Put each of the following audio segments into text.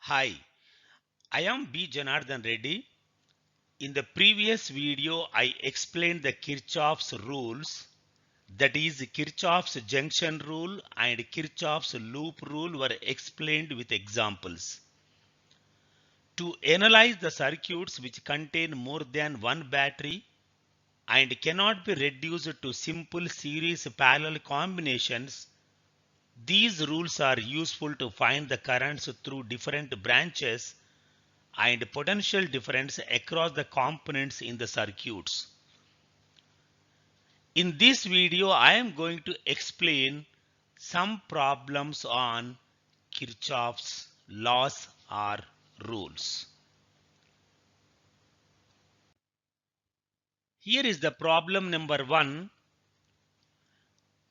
Hi, I am B. Janardhan Reddy. In the previous video, I explained the Kirchhoff's rules, that is, Kirchhoff's junction rule and Kirchhoff's loop rule were explained with examples. To analyze the circuits which contain more than one battery and cannot be reduced to simple series parallel combinations, these rules are useful to find the currents through different branches and potential difference across the components in the circuits. In this video, I am going to explain some problems on Kirchhoff's laws or rules. Here is the problem number 1.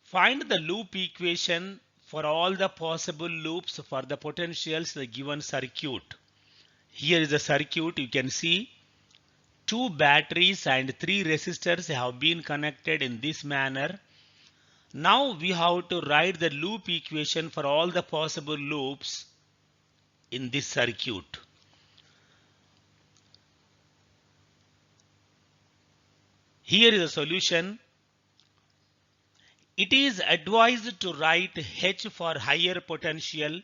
Find the loop equation for all the possible loops for the potentials in the given circuit. Here is the circuit. You can see two batteries and three resistors have been connected in this manner. Now we have to write the loop equation for all the possible loops in this circuit. Here is a solution. It is advised to write H for higher potential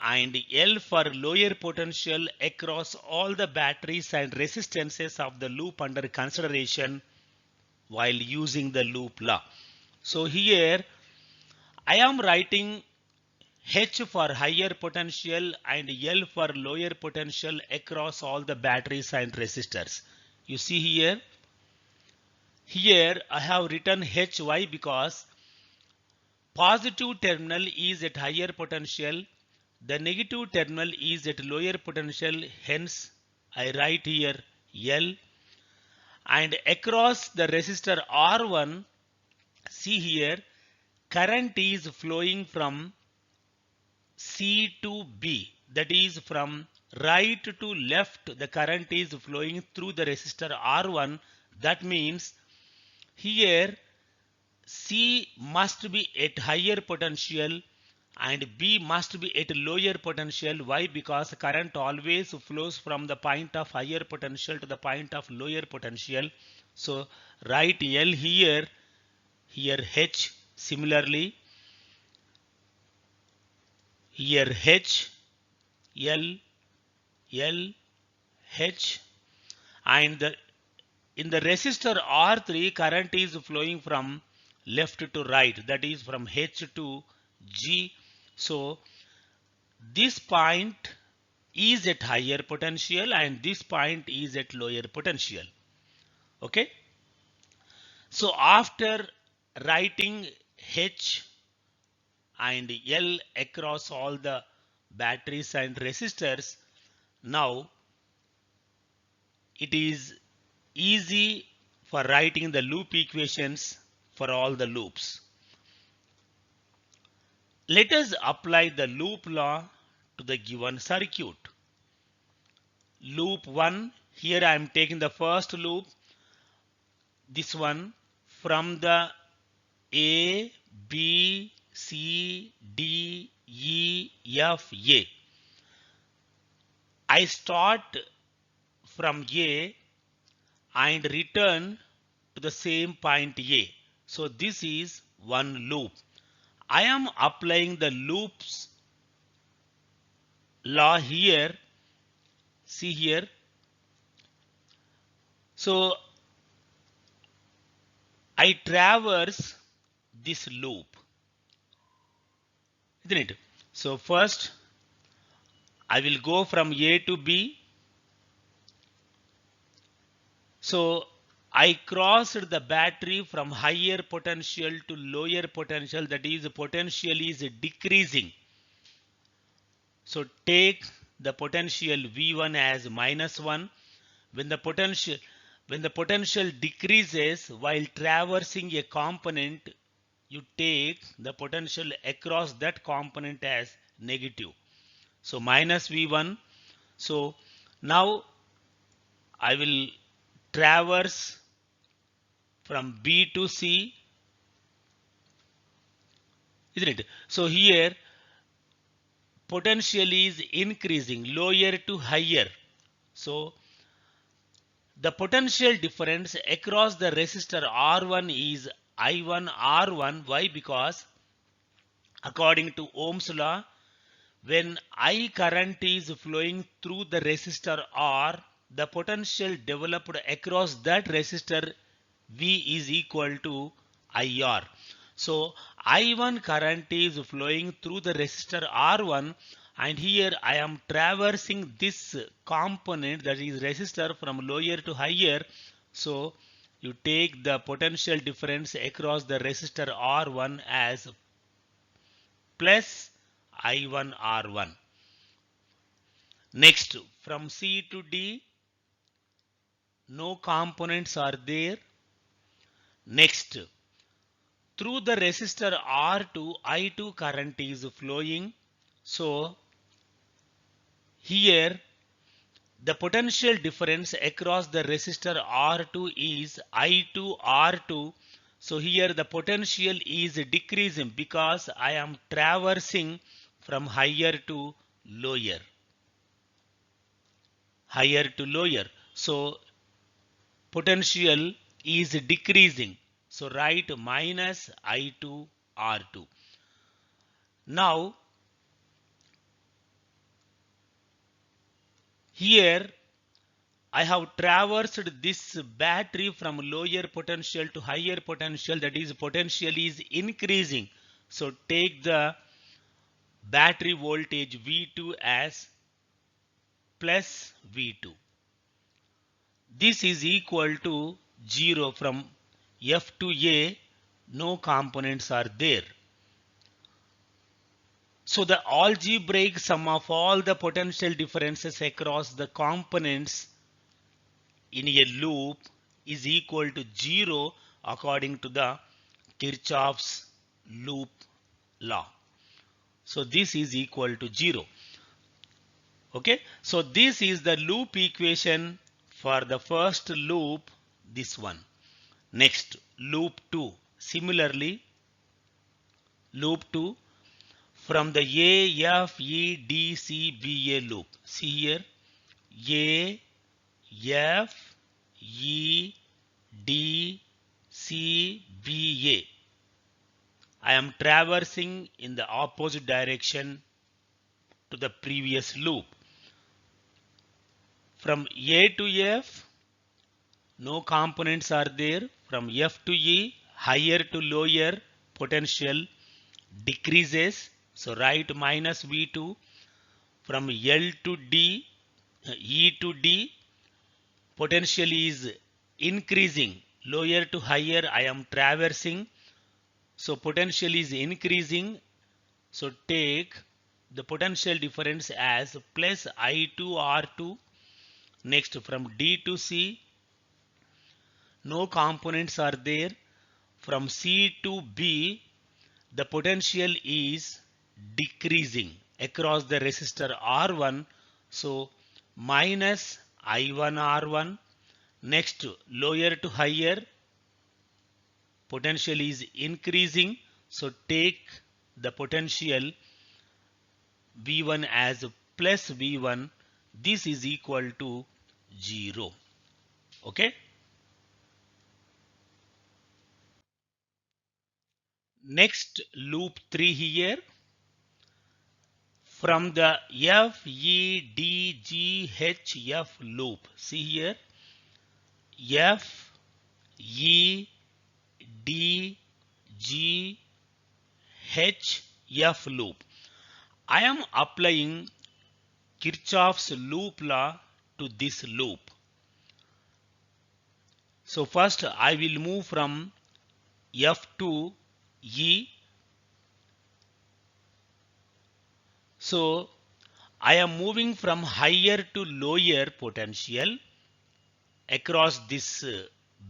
and L for lower potential across all the batteries and resistances of the loop under consideration while using the loop law. So here I am writing H for higher potential and L for lower potential across all the batteries and resistors. You see here I have written HY because positive terminal is at higher potential, the negative terminal is at lower potential, hence I write here L. And across the resistor R1, see here, current is flowing from C to B, that is from right to left the current is flowing through the resistor R1. That means here C must be at higher potential and B must be at lower potential. Why? Because current always flows from the point of higher potential to the point of lower potential. So write L here H. Similarly here H, L, H, and in the resistor R3 current is flowing from left to right, that is from H to G. So this point is at higher potential and this point is at lower potential. Okay. So after writing H and L across all the batteries and resistors, now it is easy for writing the loop equations for all the loops. Let us apply the loop law to the given circuit. Loop 1, here I am taking the first loop, this one from the A, B, C, D, E, F, A. I start from A and return to the same point A. So this is one loop. I am applying the loops law here. See here. So I traverse this loop, isn't it? So first I will go from A to B. So I crossed the battery from higher potential to lower potential, that is potential is decreasing. So take the potential V1 as -1. When the potential decreases while traversing a component, you take the potential across that component as negative. So minus V1. So now I will traverse from B to C, isn't it? So here potential is increasing lower to higher. So the potential difference across the resistor R1 is I1 R1. Why? Because according to Ohm's law, when I current is flowing through the resistor R, the potential developed across that resistor V is equal to IR. So I1 current is flowing through the resistor R1, and here I am traversing this component, that is resistor, from lower to higher. So you take the potential difference across the resistor R1 as plus I1 R1. Next, from C to D, no components are there. Next, through the resistor R2, I2 current is flowing. So here the potential difference across the resistor R2 is I2 R2. So here the potential is decreasing because I am traversing from higher to lower. Higher to lower. So potential is decreasing. So write minus I2 R2. Now here I have traversed this battery from lower potential to higher potential, that is potential is increasing. So take the battery voltage V2 as plus V2. This is equal to 0 from F to A, no components are there. So the algebraic sum of all the potential differences across the components in a loop is equal to 0 according to the Kirchhoff's loop law. So this is equal to 0. Okay, so this is the loop equation for the first loop, this one. Next, loop 2. Similarly, loop 2, from the A, F, E, D, C, B, A loop. See here, A, F, E, D, C, B, A. I am traversing in the opposite direction to the previous loop. From A to F, no components are there. From F to E, higher to lower potential decreases. So write minus V2. From L to D, E to D, potential is increasing. Lower to higher I am traversing. So potential is increasing. So take the potential difference as plus I2 R2. Next, from D to C, no components are there. From C to B, the potential is decreasing across the resistor R1. So minus I1 R1. Next, lower to higher, potential is increasing. So take the potential V1 as plus V1. This is equal to 0. Okay. Next, loop 3 here. From the F, E, D, G, H, F loop. See here, F, E, D, G, H, F loop. I am applying Kirchhoff's loop law to this loop. So first I will move from F to E. So I am moving from higher to lower potential across this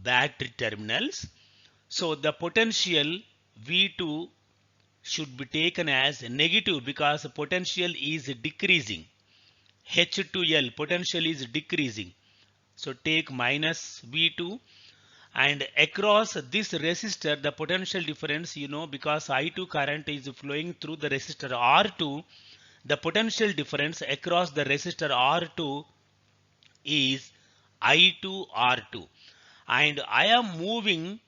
battery terminals. So the potential V2 should be taken as negative because potential is decreasing. H to L, potential is decreasing. So take minus V2, and across this resistor the potential difference, because I2 current is flowing through the resistor R2, the potential difference across the resistor R2 is I2 R2, and I am moving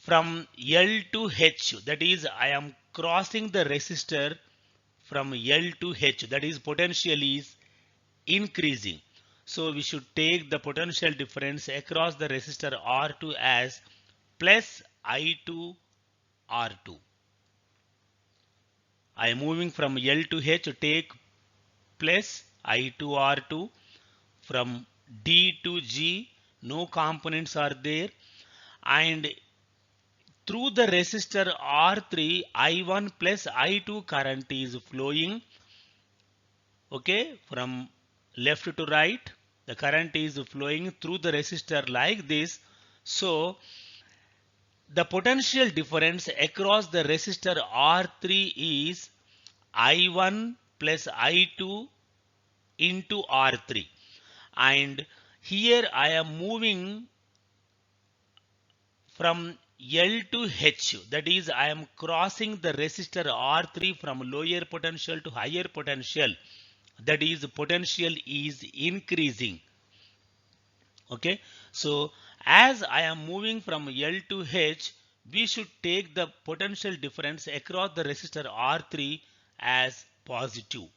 from L to H, that is I am crossing the resistor from L to H, that is potential is increasing. So we should take the potential difference across the resistor R2 as plus I2 R2. I am moving from L to H, take plus I2 R2. From D to G, no components are there, and through the resistor R3, I1 plus I2 current is flowing. Okay, from left to right, the current is flowing through the resistor like this. So the potential difference across the resistor R3 is I1 plus I2 into R3, and here I am moving from L to H, that is I am crossing the resistor R3 from lower potential to higher potential, that is potential is increasing. Okay, so as I am moving from L to H, we should take the potential difference across the resistor R3 as positive.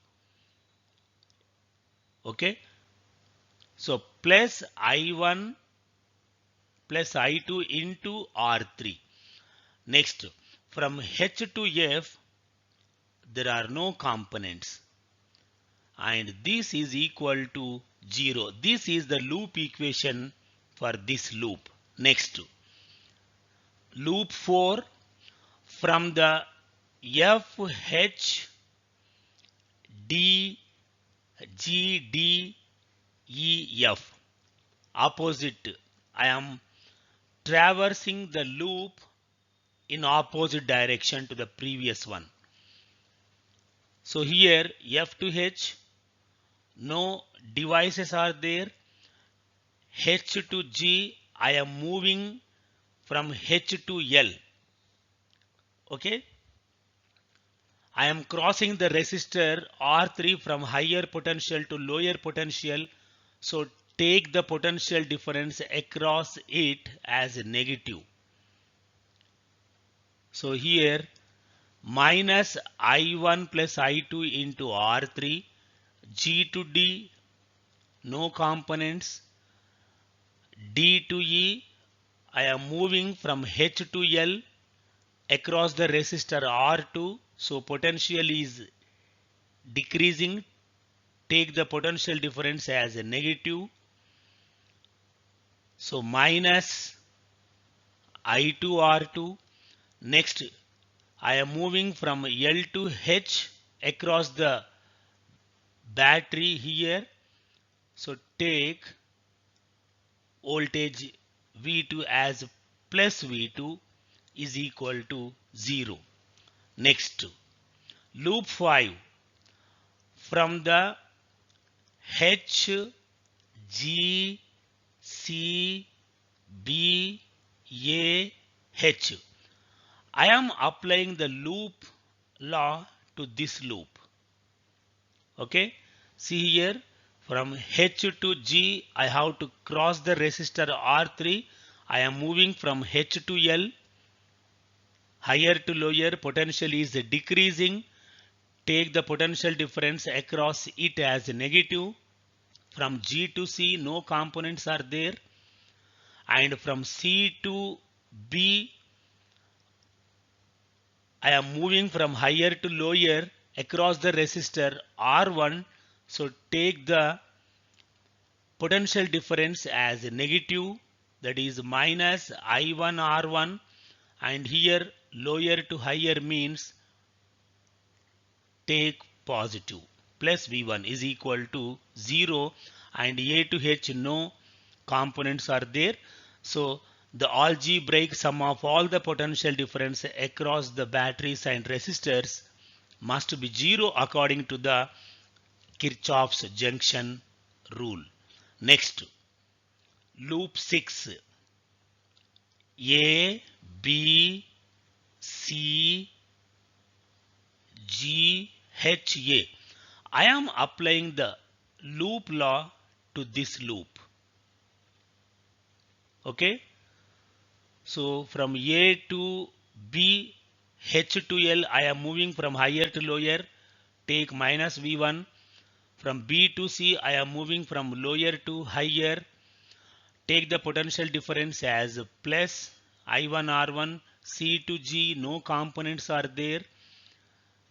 Okay, so plus I1 plus I2 into R3. Next, from H to F, there are no components, and this is equal to 0. This is the loop equation for this loop. Next, loop 4, from the F, H, D, G, D, E, F, opposite. I am traversing the loop in opposite direction to the previous one. So here F to H, no devices are there. H to G, I am moving from H to L. Okay, I am crossing the resistor R3 from higher potential to lower potential. So take the potential difference across it as negative. So here minus I1 plus I2 into R3, G to D, no components, D to E, I am moving from H to L across the resistor R2, so potential is decreasing, take the potential difference as a negative. So minus I2 R2. Next, I am moving from L to H across the battery here. So take voltage V2 as plus V2 is equal to 0. Next, loop 5, from the H, G, C, B, A, H, I am applying the loop law to this loop. Okay, see here, from H to G, I have to cross the resistor R3. I am moving from H to L, higher to lower, potential is decreasing. Take the potential difference across it as negative. From G to C, no components are there. And from C to B, I am moving from higher to lower across the resistor R1. So take the potential difference as negative, that is minus I1 R1, and here lower to higher means take positive, plus V1 is equal to 0, and A to H no components are there. So the algebraic sum of all the potential difference across the batteries and resistors must be 0 according to the Kirchhoff's junction rule. Next, loop 6, A, B, C, GHA. I am applying the loop law to this loop. Okay. So from A to B, H to L, I am moving from higher to lower. Take minus V1. From B to C, I am moving from lower to higher. Take the potential difference as plus I1 R1. C to G, no components are there.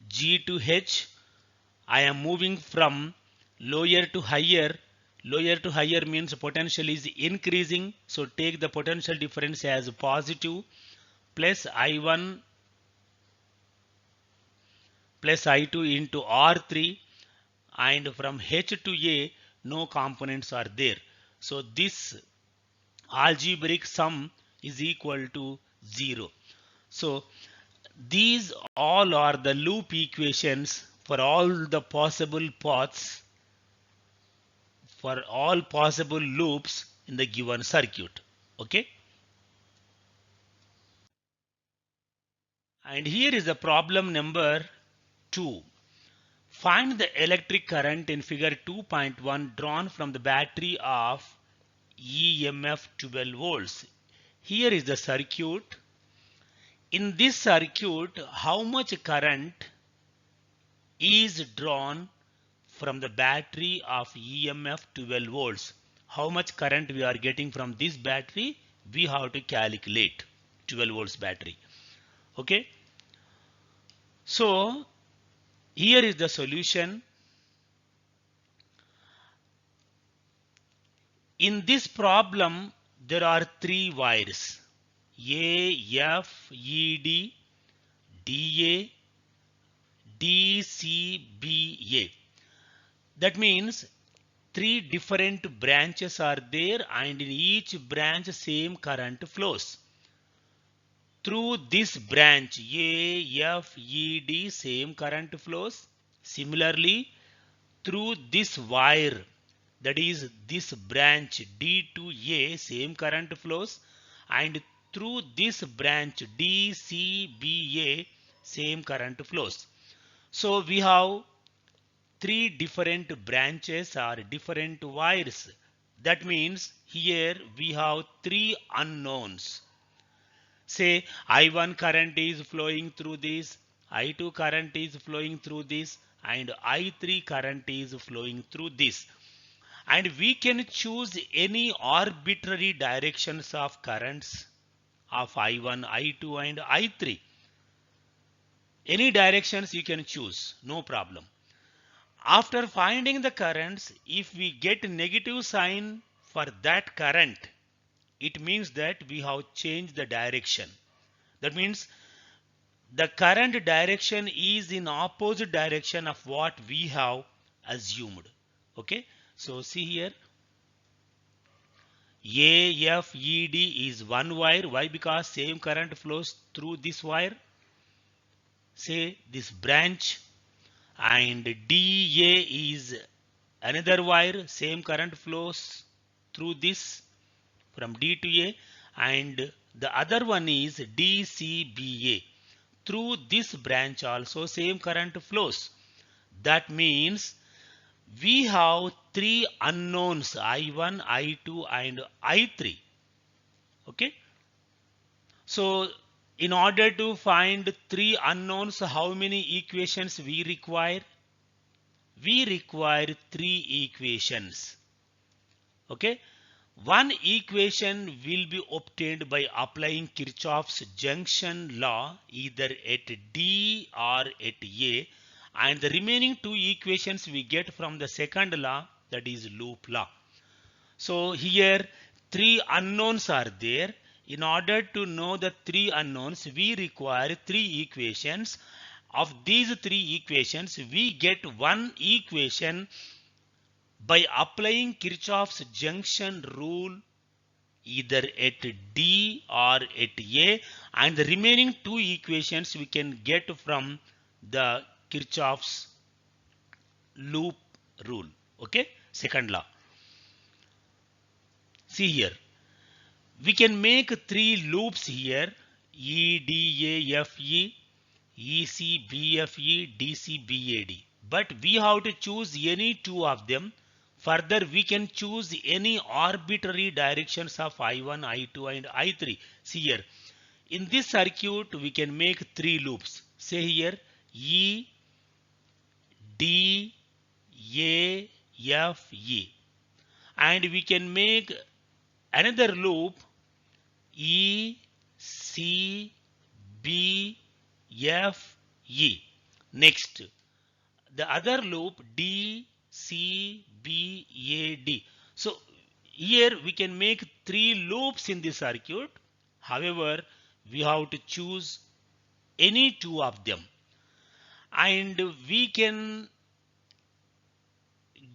G to H, I am moving from lower to higher. Lower to higher means potential is increasing. So take the potential difference as positive plus I1 plus I2 into R3, and from H to A no components are there. So this algebraic sum is equal to 0. So these all are the loop equations for all the possible paths, for all possible loops in the given circuit. Okay. And here is the problem number 2. Find the electric current in figure 2.1 drawn from the battery of EMF 12 volts. Here is the circuit. In this circuit, how much current is drawn from the battery of EMF 12 volts? How much current we are getting from this battery? We have to calculate 12 volts battery. Okay. So here is the solution. In this problem, there are three wires: A, F, E, D, DA, DCBA. That means three different branches are there, and in each branch same current flows. Through this branch A, F, E, D, same current flows. Similarly, through this wire, that is this branch D to A, same current flows, and through this branch DCBA, same current flows. So we have three different branches or different wires. That means here we have three unknowns. Say I1 current is flowing through this, I2 current is flowing through this, and I3 current is flowing through this. And we can choose any arbitrary directions of currents of I1, I2 and I3. Any directions you can choose, no problem. After finding the currents, if we get negative sign for that current, it means that we have changed the direction. That means the current direction is in opposite direction of what we have assumed. Okay. So see here, AFED is one wire. Why? Because same current flows through this wire, say this branch, and DA is another wire, same current flows through this from D to A, and the other one is DCBA. Through this branch also same current flows. That means we have three unknowns, I1, I2 and I3. Okay. So in order to find three unknowns, how many equations we require? We require three equations. Okay. One equation will be obtained by applying Kirchhoff's junction law either at D or at A, and the remaining two equations we get from the second law, that is loop law. So here three unknowns are there. In order to know the three unknowns, we require three equations. Of these three equations, we get one equation by applying Kirchhoff's junction rule either at D or at A, and the remaining two equations we can get from the Kirchhoff's loop rule. Okay, second law. See here, we can make three loops here: E, D, A, F, E. EC BFE DC BAD. But we have to choose any two of them. Further, we can choose any arbitrary directions of I1, I2 and I3. See here, in this circuit we can make three loops. Say here E, D, A, F, E. And we can make another loop E, C, B, F, E. Next, the other loop D, C, B, A, D. So here we can make three loops in this circuit. However, we have to choose any two of them. And we can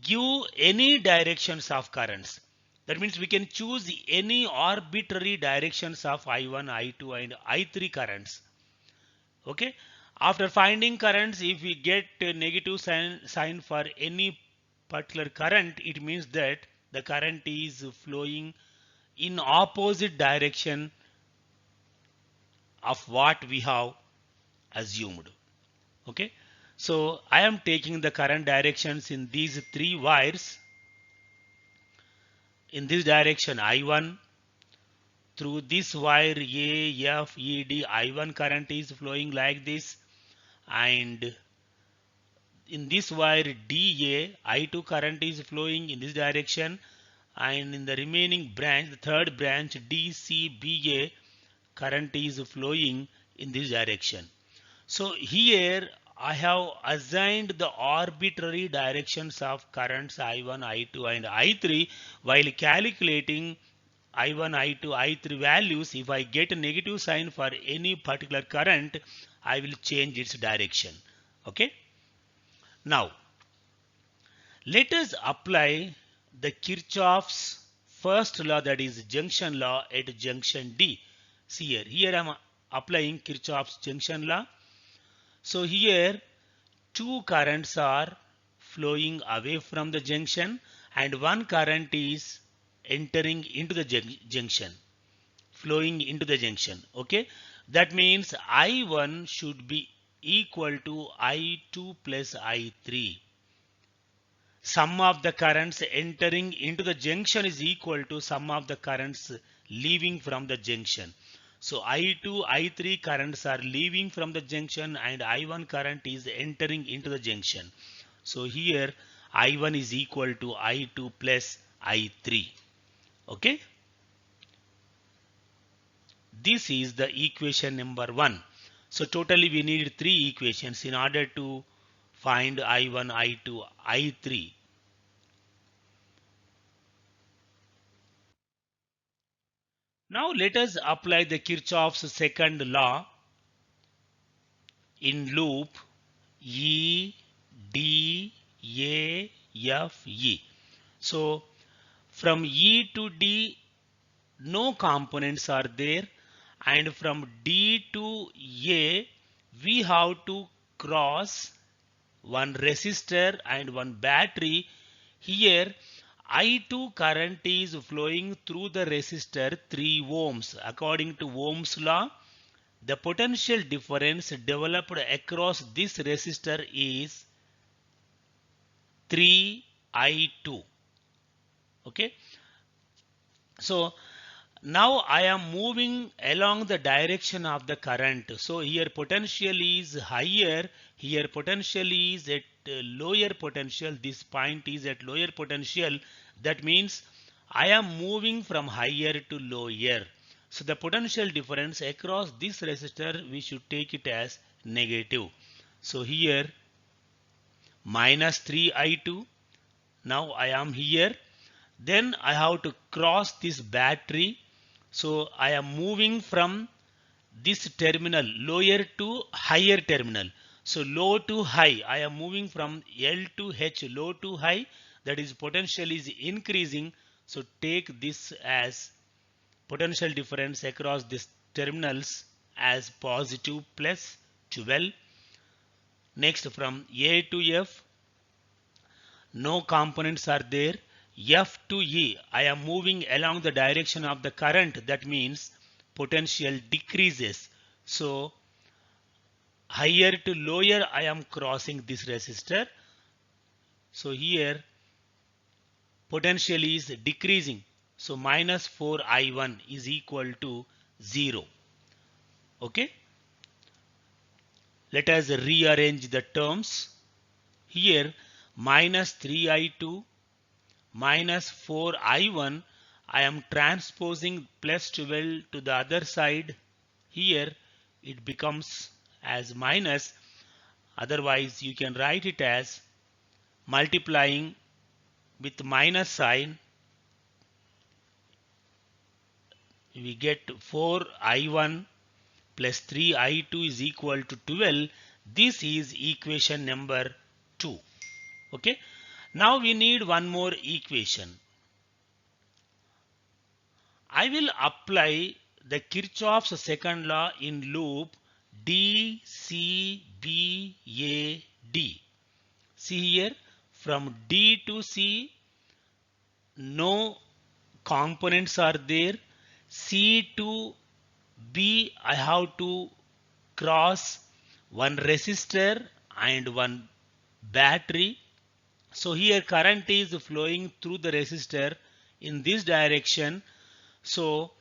give any directions of currents. That means we can choose any arbitrary directions of I1, I2 and I3 currents. Okay. After finding currents, if we get a negative sign for any particular current, it means that the current is flowing in opposite direction of what we have assumed. Okay. So I am taking the current directions in these three wires. In this direction I1, through this wire A, F, E, D, I1 current is flowing like this, and in this wire DA, I2 current is flowing in this direction, and in the remaining branch, the third branch DCBA, current is flowing in this direction. So here I have assigned the arbitrary directions of currents I1, I2 and I3 while calculating I1, I2, I3 values. If I get a negative sign for any particular current, I will change its direction. Okay. Now, let us apply the Kirchhoff's first law, that is junction law, at junction D. See here, here I am applying Kirchhoff's junction law. So here two currents are flowing away from the junction and one current is entering into the junction, flowing into the junction. Okay, that means I1 should be equal to I2 plus I3. Sum of the currents entering into the junction is equal to sum of the currents leaving from the junction. So I2, I3 currents are leaving from the junction and I1 current is entering into the junction. So here I1 is equal to I2 plus I3. Okay. This is the equation number 1. So totally we need three equations in order to find I1, I2, I3. Now let us apply the Kirchhoff's second law in loop E, D, A, F, E. So from E to D, no components are there, and from D to A, we have to cross one resistor and one battery. Here I2 current is flowing through the resistor 3 ohms. According to Ohm's law, the potential difference developed across this resistor is 3I2. Okay. So now I am moving along the direction of the current. So here potential is higher, here potential is at lower potential, this point is at lower potential. That means I am moving from higher to lower. So the potential difference across this resistor, we should take it as negative. So here minus 3I2. Now I am here. Then I have to cross this battery. So I am moving from this terminal lower to higher terminal. So low to high, I am moving from L to H, low to high, that is potential is increasing. So take this as potential difference across these terminals as positive plus 12. Next from A to F, no components are there. F to E, I am moving along the direction of the current. That means potential decreases. So higher to lower I am crossing this resistor. So here potential is decreasing. So minus 4I1 is equal to 0. Okay. Let us rearrange the terms. Here minus 3I2 minus 4I1, I am transposing plus 12 to the other side. Here it becomes as minus. Otherwise you can write it as multiplying with minus sign. We get 4I1 plus 3I2 is equal to 12. This is equation number 2. Okay. Now we need one more equation. I will apply the Kirchhoff's second law in loop D, C, B, A, D. See here, from D to C, no components are there. C to B, I have to cross one resistor and one battery. So here current is flowing through the resistor in this direction. So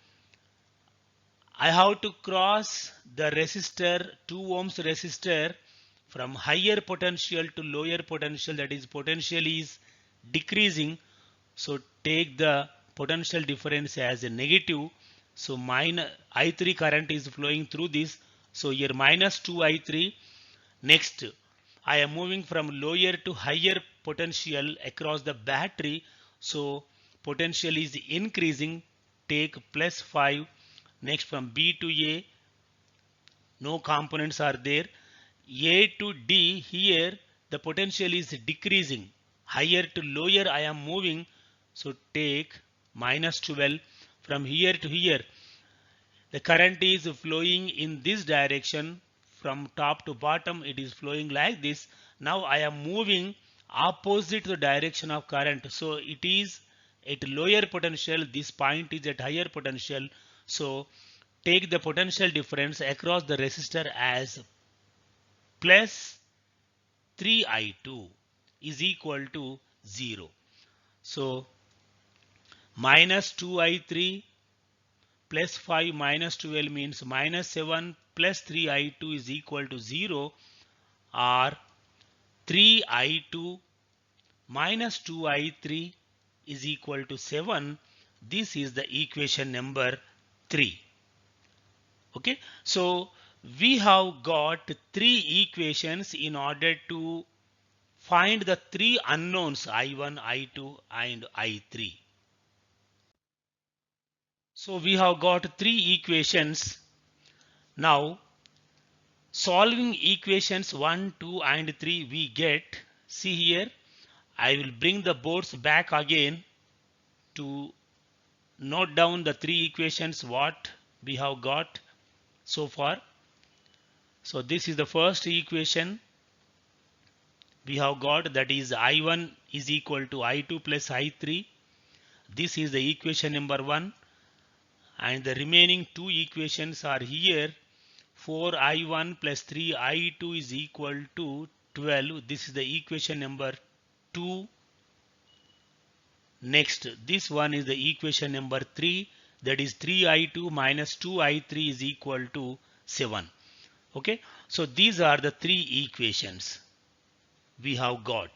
I have to cross the resistor, 2 ohms resistor, from higher potential to lower potential, that is potential is decreasing. So take the potential difference as a negative. So minus I3 current is flowing through this. So here minus 2I3. Next, I am moving from lower to higher potential across the battery. So potential is increasing. Take plus 5. Next, from B to A, no components are there. A to D, here the potential is decreasing. Higher to lower I am moving. So take minus 12. From here to here, the current is flowing in this direction. From top to bottom it is flowing like this. Now I am moving opposite the direction of current. So it is at lower potential. This point is at higher potential. So take the potential difference across the resistor as plus 3I2 is equal to 0. So minus 2I3 plus 5 minus 12 means minus 7 plus 3I2 is equal to 0, or 3I2 minus 2I3 is equal to 7. This is the equation number 3. Okay, so we have got 3 equations in order to find the 3 unknowns I1, I2 and I3. So we have got 3 equations. Now solving equations 1, 2 and 3 we get, see here, I will bring the boards back again to note down the 3 equations what we have got so far. So this is the first equation we have got, that is I1 is equal to I2 plus I3. This is the equation number 1, and the remaining 2 equations are here. 4I1 plus 3I2 is equal to 12. This is the equation number 2. Next, this one is the equation number 3, that is 3I2 minus 2I3 is equal to 7. Okay, so these are the 3 equations we have got.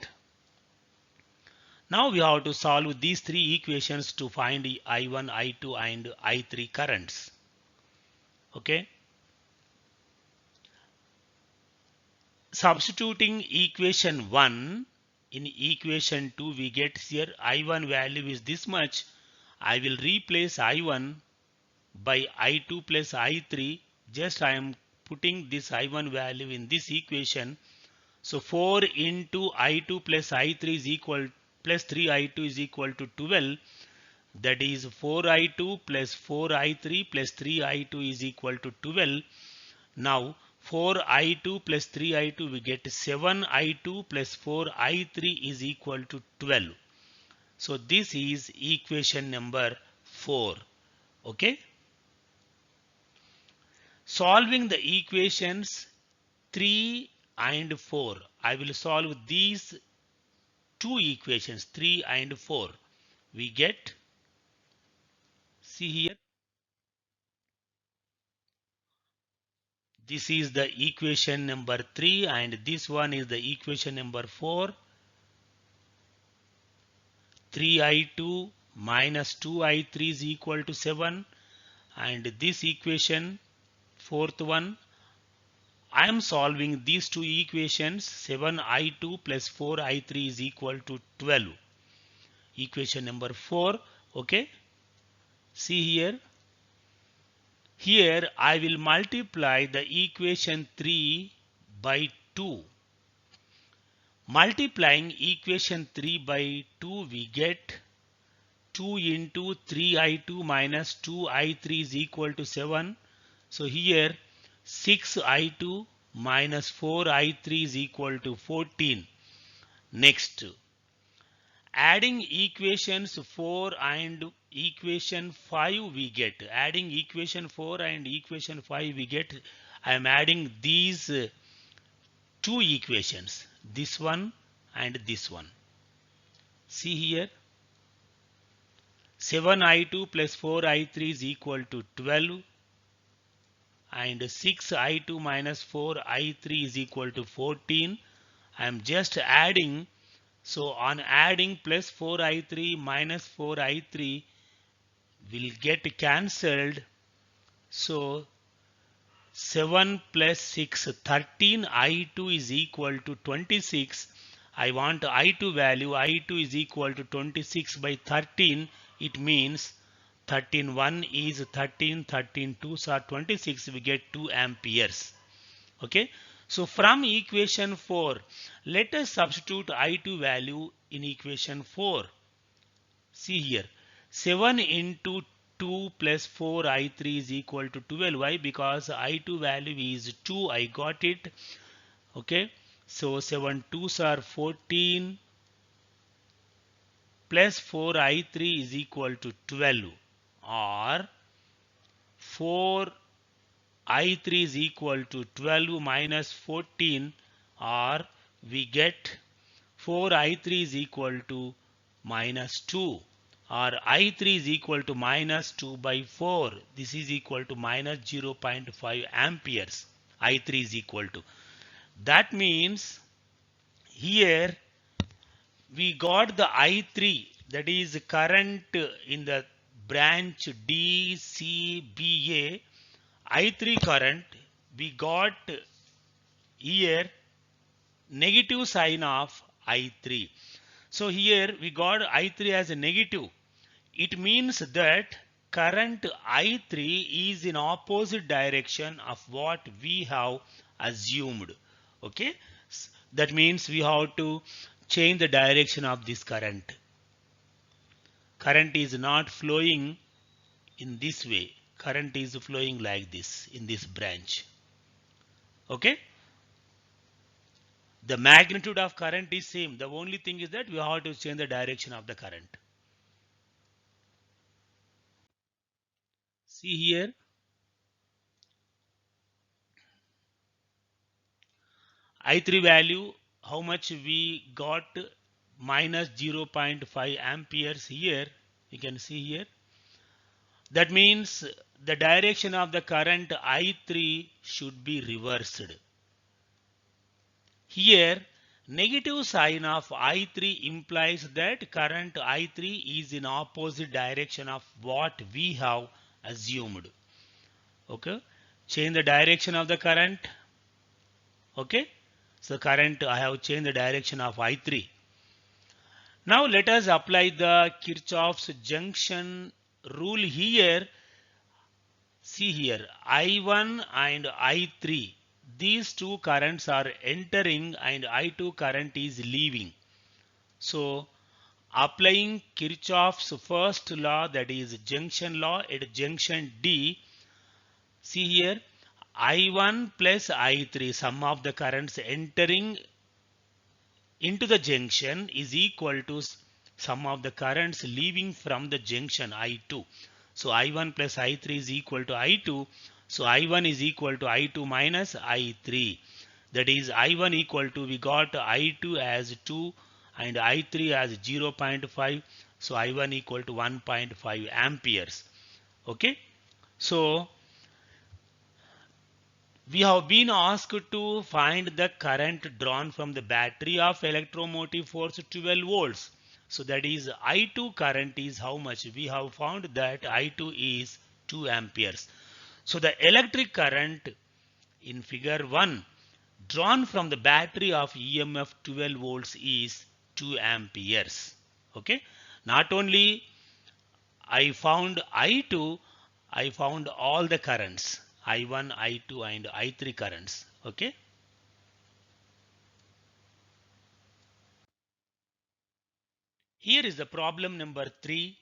Now we have to solve these 3 equations to find I1, I2 and I3 currents. Okay, substituting equation 1 in equation 2, we get here I1 value is this much. I will replace I1 by I2 plus I3. Just I am putting this I1 value in this equation. So 4 into I2 plus I3 is equal plus 3I2 is equal to 12. That is 4I2 plus 4I3 plus 3I2 is equal to 12. Now 4I2 plus 3I2 we get 7I2 plus 4I3 is equal to 12. So this is equation number 4. Okay. Solving the equations 3 and 4. I will solve these two equations, 3 and 4. We get, see here, this is the equation number 3 and this one is the equation number 4. 3i2 minus 2i3 is equal to 7, and this equation, fourth one, I am solving these two equations. 7i2 plus 4i3 is equal to 12. Equation number 4. Okay. See here. Here I will multiply the equation 3 by 2. Multiplying equation 3 by 2, we get 2 into 3i2 minus 2i3 is equal to 7. So here 6i2 minus 4i3 is equal to 14. Next, adding equations 4 and equation 5 we get. Adding equation 4 and equation 5 we get. I am adding these two equations. This one and this one. See here. 7i2 plus 4i3 is equal to 12. And 6i2 minus 4i3 is equal to 14. I am just adding. So on adding plus 4i3 minus 4i3 will get cancelled. So 7 plus 6, 13 i2 is equal to 26. I want i2 value. i2 is equal to 26 by 13. It means 13 1 is 13, 13 2s are 26. We get 2 amperes. Okay. So from equation 4, let us substitute i2 value in equation 4. See here. 7 into 2 plus 4 i3 is equal to 12. Why? Because i2 value is 2. I got it. Okay. So 7 2s are 14 plus 4 i3 is equal to 12, or 4 i3 is equal to 12 minus 14, or we get 4 i3 is equal to minus 2, or i3 is equal to minus 2 by 4. This is equal to minus 0.5 amperes. i3 is equal to. That means here we got the i3, that is current in the branch DCBA. I3 current, we got here negative sign of I3. So here we got I3 as a negative. It means that current I3 is in opposite direction of what we have assumed. Okay. That means we have to change the direction of this current. Current is not flowing in this way. Current is flowing like this in this branch. Okay. The magnitude of current is same. The only thing is that we have to change the direction of the current. See here. I3 value, how much we got? Minus 0.5 amperes here. You can see here. That means the direction of the current I3 should be reversed. Here, negative sign of I3 implies that current I3 is in opposite direction of what we have assumed. Okay. Change the direction of the current. Okay. So current, I have changed the direction of I3. Now let us apply the Kirchhoff's junction rule here. See here, I1 and I3. These two currents are entering and I2 current is leaving. So applying Kirchhoff's first law, that is junction law at junction D. See here, I1 plus I3, sum of the currents entering into the junction is equal to sum of the currents leaving from the junction I2. So I1 plus I3 is equal to I2. So I1 is equal to I2 minus I3. That is I1 equal to, we got I2 as 2 and I3 as 0.5. So I1 equal to 1.5 amperes. Okay. So we have been asked to find the current drawn from the battery of electromotive force 12 volts. So that is I2 current is how much? We have found that I2 is 2 amperes. So the electric current in figure 1 drawn from the battery of EMF 12 volts is 2 amperes. Okay. Not only I found I2, I found all the currents, I1, I2 and I3 currents. Okay. Here is the problem number 3.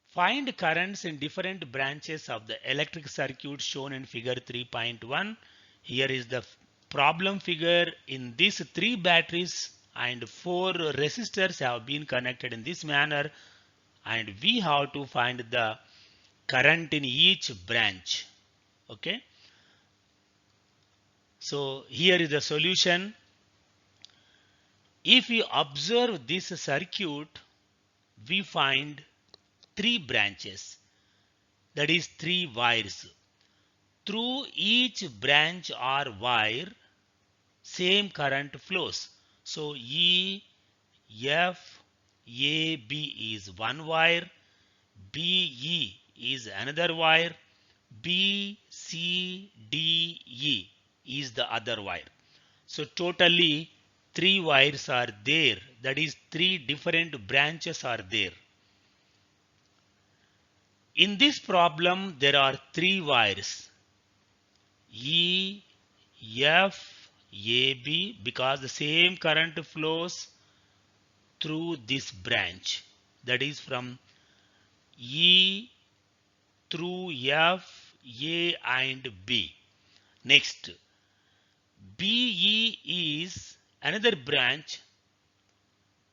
Find currents in different branches of the electric circuit shown in figure 3.1. Here is the problem figure. In these 3 batteries and 4 resistors have been connected in this manner, and we have to find the current in each branch. Okay. So here is the solution. If we observe this circuit, we find 3 branches, that is 3 wires. Through each branch or wire, same current flows. So E, F, A, B is one wire, B, E is another wire, B, C, D, E is the other wire. So totally 3 wires are there. That is 3 different branches are there. In this problem, there are 3 wires. E, F, A, B, because the same current flows through this branch. That is from E through F, A and B. Next, BE is another branch.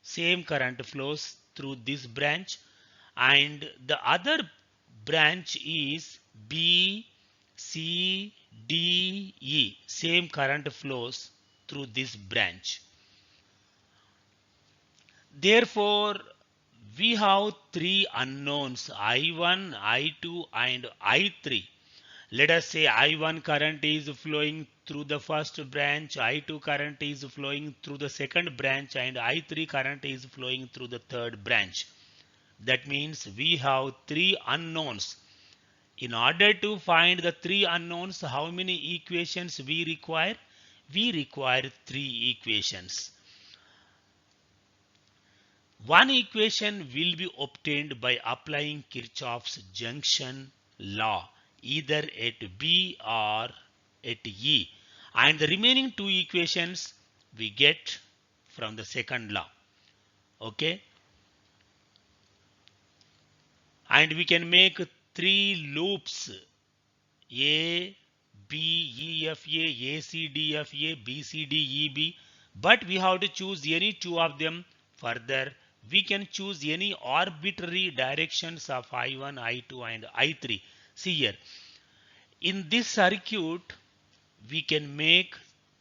Same current flows through this branch, and the other branch is B, C, D, E. Same current flows through this branch. Therefore, we have 3 unknowns, I1, I2 and I3. Let us say I1 current is flowing through the first branch, I2 current is flowing through the second branch, and I3 current is flowing through the third branch. That means we have 3 unknowns. In order to find the 3 unknowns, how many equations we require? We require 3 equations. One equation will be obtained by applying Kirchhoff's junction law either at B or at E, and the remaining 2 equations we get from the second law. Okay, and we can make 3 loops: A, B, E, F, A, A, C, D, F, A, B, C, D, E, B. But we have to choose any 2 of them. Further, we can choose any arbitrary directions of I1, I2 and I3. See here, in this circuit, we can make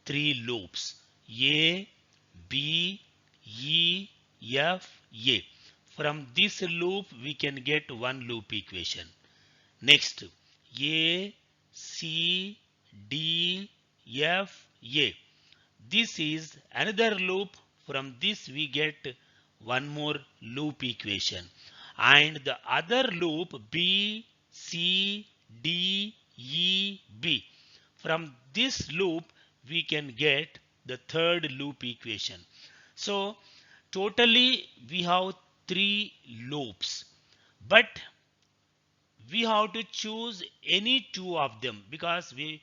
3 loops: A, B, E, F, A. From this loop, we can get one loop equation. Next, A, C, D, F, A. This is another loop. From this we get one more loop equation. And the other loop B, C, D, E, B. From this loop we can get the third loop equation. So totally we have 3 loops. But we have to choose any 2 of them, because we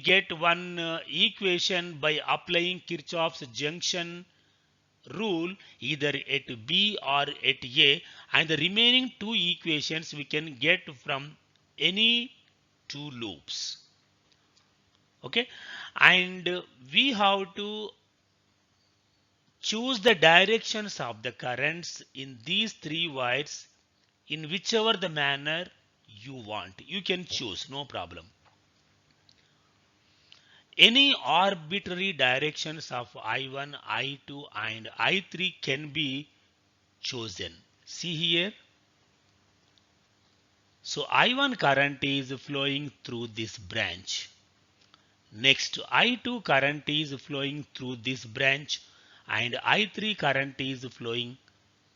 get one equation by applying Kirchhoff's junction rule either at B or at A, and the remaining 2 equations we can get from any 2 loops. Okay, and we have to choose the directions of the currents in these 3 wires in whichever the manner you want. You can choose, no problem. Any arbitrary directions of I1, I2 and I3 can be chosen. See here. So I1 current is flowing through this branch. Next, I2 current is flowing through this branch and I3 current is flowing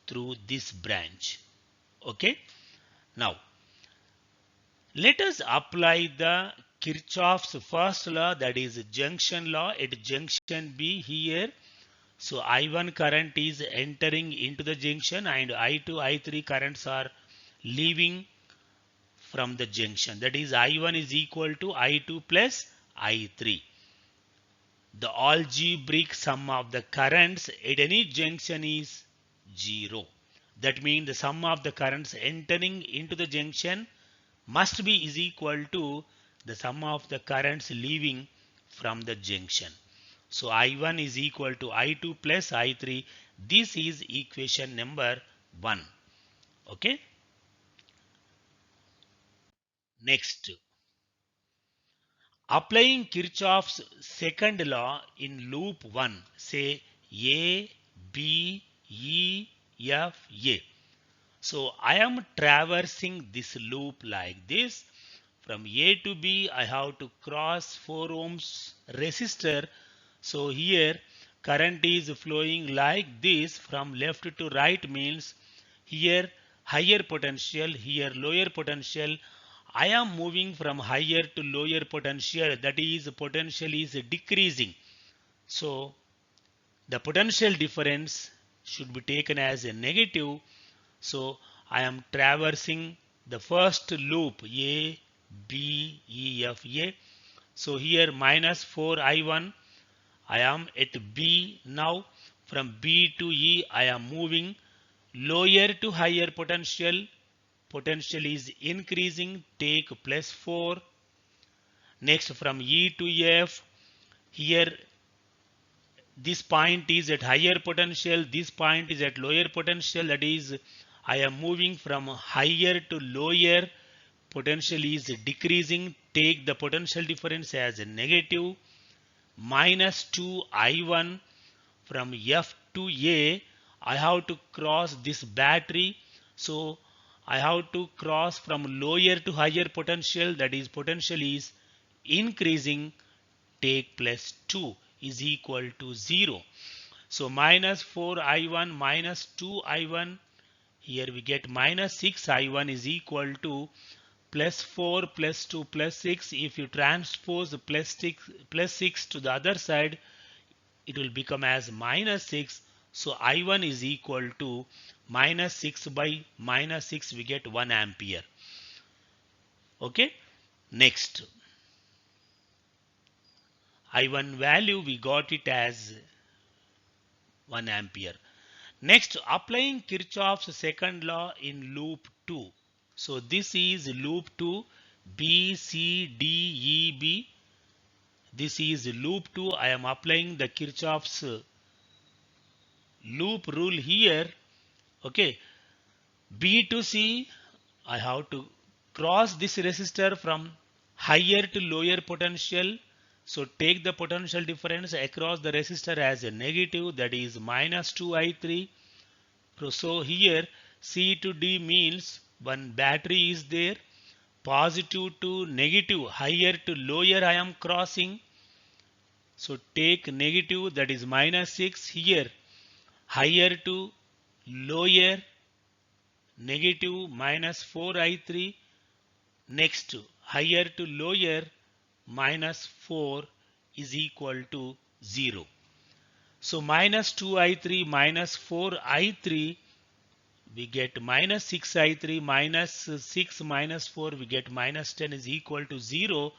through this branch. Okay. Now, let us apply the Kirchhoff's first law, that is junction law at junction B here. So I1 current is entering into the junction and I2, I3 currents are leaving from the junction. That is I1 is equal to I2 plus I3. The algebraic sum of the currents at any junction is 0. That means the sum of the currents entering into the junction must be is equal to the sum of the currents leaving from the junction. So I1 is equal to I2 plus I3. This is equation number 1. Okay. Next, applying Kirchhoff's second law in loop 1, say A, B, E, F, A. So I am traversing this loop like this. From A to B, I have to cross 4 ohms resistor. So here current is flowing like this from left to right, means here higher potential, here lower potential. I am moving from higher to lower potential, that is potential is decreasing. So the potential difference should be taken as a negative. So I am traversing the first loop A, B, E, F, A. So here minus 4I1. I am at B now. From B to E I am moving lower to higher potential. Potential is increasing. Take plus 4. Next from E to F. Here this point is at higher potential, this point is at lower potential, that is I am moving from higher to lower, potential is decreasing, take the potential difference as a negative, minus 2I1. From F to A I have to cross this battery, so I have to cross from lower to higher potential, that is potential is increasing, take plus 2 is equal to 0. So minus 4I1 minus 2I1, here we get minus 6I1 is equal to plus 4 plus 2 plus 6. If you transpose plus 6 to the other side, it will become as minus 6. So I1 is equal to minus 6 by minus 6, we get 1 ampere. Okay. Next, I1 value we got it as 1 ampere. Next, applying Kirchhoff's second law in loop 2. So this is loop 2, B, C, D, E, B. This is loop 2. I am applying the Kirchhoff's loop rule here. Okay. B to C, I have to cross this resistor from higher to lower potential. So take the potential difference across the resistor as a negative, that is minus 2I3. So here C to D means one battery is there, positive to negative, higher to lower I am crossing. So take negative, that is minus 6 here, higher to lower, negative minus 4I3. Next, higher to lower, minus 4 is equal to 0. So minus 2I3 minus 4I3, we get minus 6I3 minus 6 minus 4, we get minus 10 is equal to 0.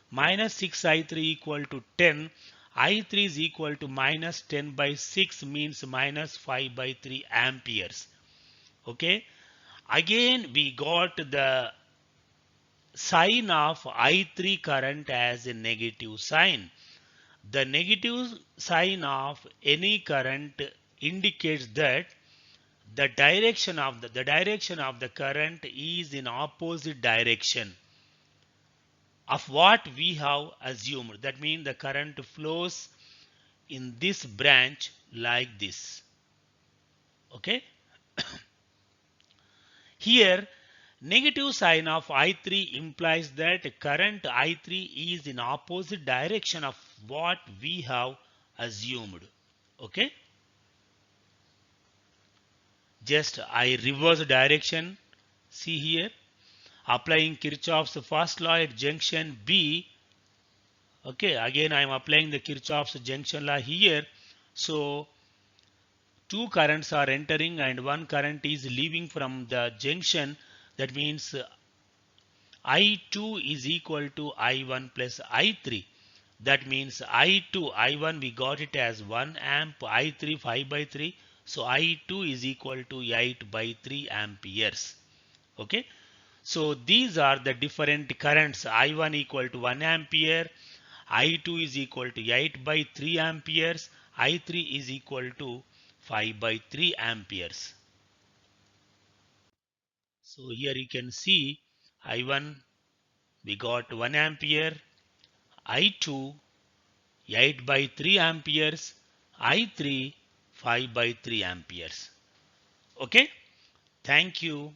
Minus 6I3 equal to 10. I3 is equal to minus 10 by 6 means minus 5 by 3 amperes. Okay. Again we got the sign of I3 current as a negative sign. The negative sign of any current indicates that the direction of the direction of the current is in opposite direction. of what we have assumed. That means the current flows in this branch like this. Okay. Here negative sign of I3 implies that current I3 is in opposite direction of what we have assumed. Okay. Just I reverse direction. See here. Applying Kirchhoff's first law at junction B. Okay. Again I am applying the Kirchhoff's junction law here. So two currents are entering and one current is leaving from the junction. That means I2 is equal to I1 plus I3. That means I2, I1 we got it as 1 amp, I3 5 by 3. So I2 is equal to 8 by 3 amperes. Okay. So these are the different currents. I1 equal to 1 ampere, I2 is equal to 8 by 3 amperes, I3 is equal to 5 by 3 amperes. So here you can see I1 we got 1 ampere, I2 8 by 3 amperes, I3 5 by 3 amperes. Okay, thank you.